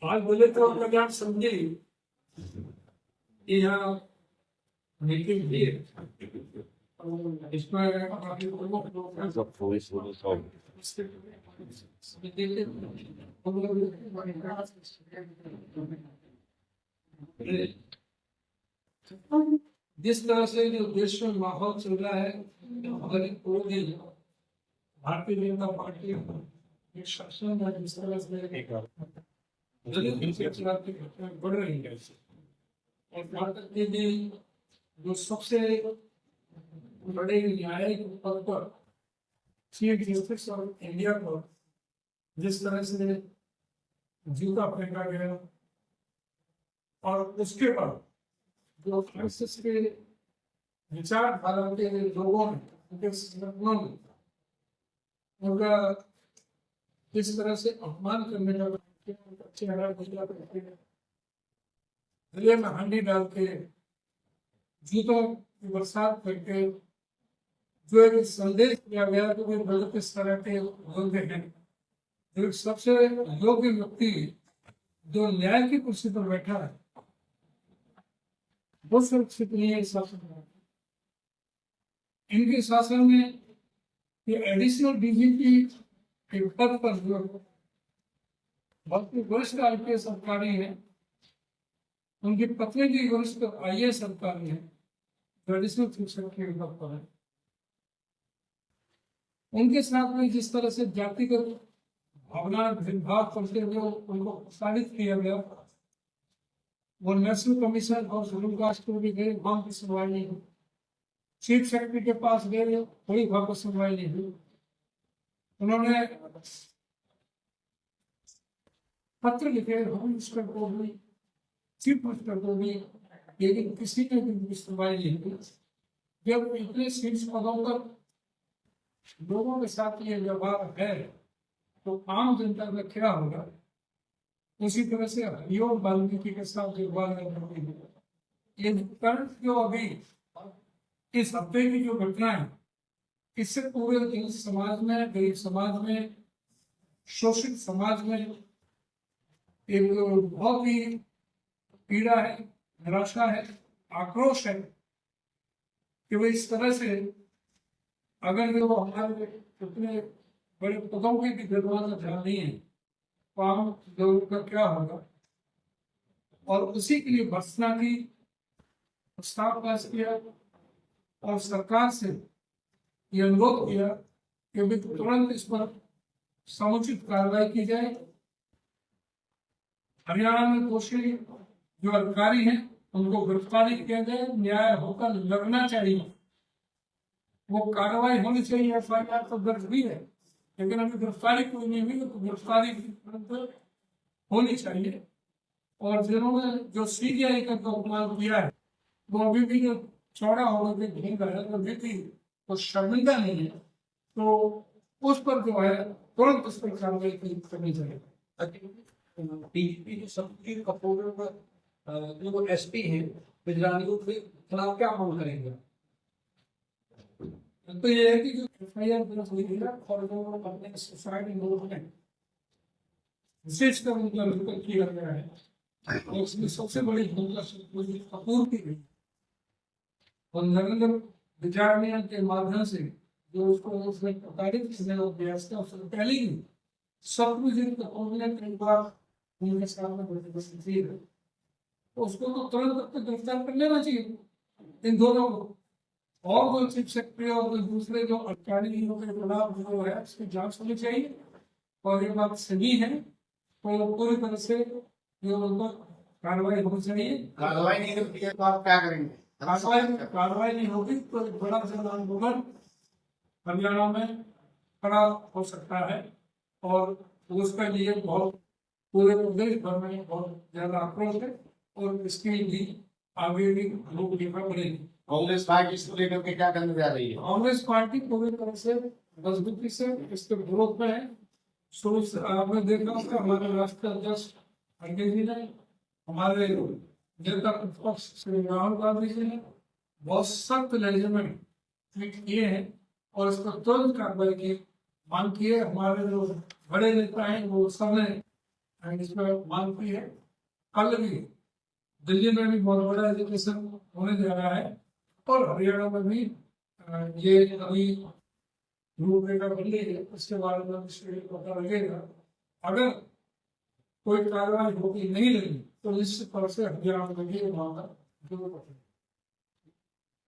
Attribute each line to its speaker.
Speaker 1: आज बोले तो अगर आप समझे कि यहाँ मीटिंग भी है, इसमें काफी प्रमुख लोग हैं। जिस तरह से जो देश में माहौल चल रहा है, हमारे पूरे दिन भारतीय जनता पार्टी के शासन में जिस तरह से बढ़ रही है, और भारत के लिए जो सबसे बड़े न्यायिक पद पर चीफ जस्टिस ऑफ इंडिया पर जिस तरह से जूता फेंका गया, और उसके बाद जो फ्रांसिस के विचारधारा के लोगों ने, उनके संगठनों ने उनका इस तरह से अपमान करने का चेहरा गले में हंडी डाल के जूतों की बरसात करके जो एक संदेश दिया गया कि वे गलत इस तरह के लोग हैं, जो सबसे योग्य व्यक्ति जो न्याय की कुर्सी पर बैठा है वो सुरक्षित नहीं है शासन में। इनके शासन में ये एडिशनल डीजीपी के पद पर जो बहुत वरिष्ठ आईपीएस अधिकारी है, उनकी पत्नी की वरिष्ठ आईएएस अधिकारी है, जो एडिशनल चीफ सेक्रेटरी के पद पर है। उनके साथ में जिस तरह से जातिगत भावना भेदभाव करते हुए उनको प्रसारित किया गया, वो नेशनल कमीशन और जम्मू कश्मीर भी गए, वहां की सुनवाई नहीं हुई। चीफ सेक्रेटरी के पास गए, कोई वहां पर सुनवाई नहीं हुई। उन्होंने पत्र लिखे होम मिनिस्टर को भी, चीफ मिनिस्टर को भी, लेकिन किसी ने भी सुनवाई नहीं हुई। जब इतने शीर्ष पदों पर लोगों के साथ ये व्यवहार है तो आम जनता में क्या होगा? उसी तरह से हरिओम वाल्मीकि के साथ व्यवहार ये जो अभी इस हफ्ते की जो घटना है, इससे पूरे दलित समाज में, गरीब समाज में, शोषित समाज में एक बहुत ही पीड़ा है, निराशा है, आक्रोश है कि वो इस तरह से अगर वो हमारे इतने बड़े पदों की भी गड़बड़ा ध्यान नहीं है तो आम लोगों का क्या होगा? और उसी के लिए भर्त्सना की प्रस्ताव पास किया और सरकार से ये अनुरोध किया कि अभी तुरंत इस पर समुचित कार्रवाई की जाए। हरियाणा में दोषी जो अधिकारी हैं उनको गिरफ्तारी किया जाए, न्याय होकर लगना चाहिए, वो कार्रवाई होनी चाहिए। एफआईआर तो दर्ज भी है, लेकिन अभी गिरफ्तारी कोई नहीं हुई, तो गिरफ्तारी होनी चाहिए। और जिन्होंने जो सीबीआई का अपमान किया है वो अभी भी जो चौड़ा होने के घूम रहा है, अभी भी वो शर्मिंदा नहीं है, तो उस पर जो है तुरंत उस पर कार्रवाई करनी चाहिए।
Speaker 2: डीजीपी जो सतबीर कपूर जो एसपी हैं बिजरानियों के खिलाफ क्या मांग करेंगे?
Speaker 1: तो ये है कि जो एफआईआर दर्ज हुई है और जो अपने सोसाइटी लोग हैं विशेषकर उनका जिक्र किया गया है, और उसमें सबसे बड़ी भूमिका सतबीर कपूर की गई और नरेंद्र बिजारनिया के माध्यम से जो उसको उसने प्रताड़ित करने और व्यवस्था उसने पहले ही सतबीर कपूर ने कई बार उनके सामने दी है, तो उसको तो तुरंत तक गिरफ्तार कर लेना चाहिए इन दोनों को। और जो चीफ सेक्रेटरी और दूसरे जो अधिकारी के खिलाफ जो है उसकी जांच होनी चाहिए, और ये बात सही है तो पूरी तरह से जो उन पर कार्रवाई होनी चाहिए।
Speaker 2: कार्रवाई नहीं होती है तो आप क्या करेंगे?
Speaker 1: कार्रवाई नहीं होगी तो एक बड़ा जन आंदोलन हरियाणा में खड़ा हो सकता है, और उसके लिए बहुत पूरे प्रदेश भर में बहुत ज्यादा आक्रोश है, और इसके लिए आगे भी लोग देखना पड़ेगी।
Speaker 2: कांग्रेस पार्टी इसको लेकर के क्या करने जा रही है?
Speaker 1: कांग्रेस पार्टी पूरी तरह से मजबूती से इसके विरोध में है। शुरू से आपने देखा होगा हमारे राष्ट्रीय अध्यक्ष खड़गे जी ने, हमारे नेता प्रतिपक्ष श्री राहुल गांधी जी ने बहुत सख्त लहजे में ट्वीट किए हैं और इस पर तुरंत कार्रवाई की मांग की है। हमारे जो बड़े नेता हैं वो सब ने एंड इस पर मांग भी है। कल भी दिल्ली में भी बहुत बड़ा एजुकेशन होने जा रहा है और हरियाणा में भी ये अभी रूपरेखा बदली है, उसके बारे में पता लगेगा। अगर कोई कार्रवाई होगी नहीं लगी तो निश्चित तौर से हरियाणा में भी मामला जरूर पड़ेगा।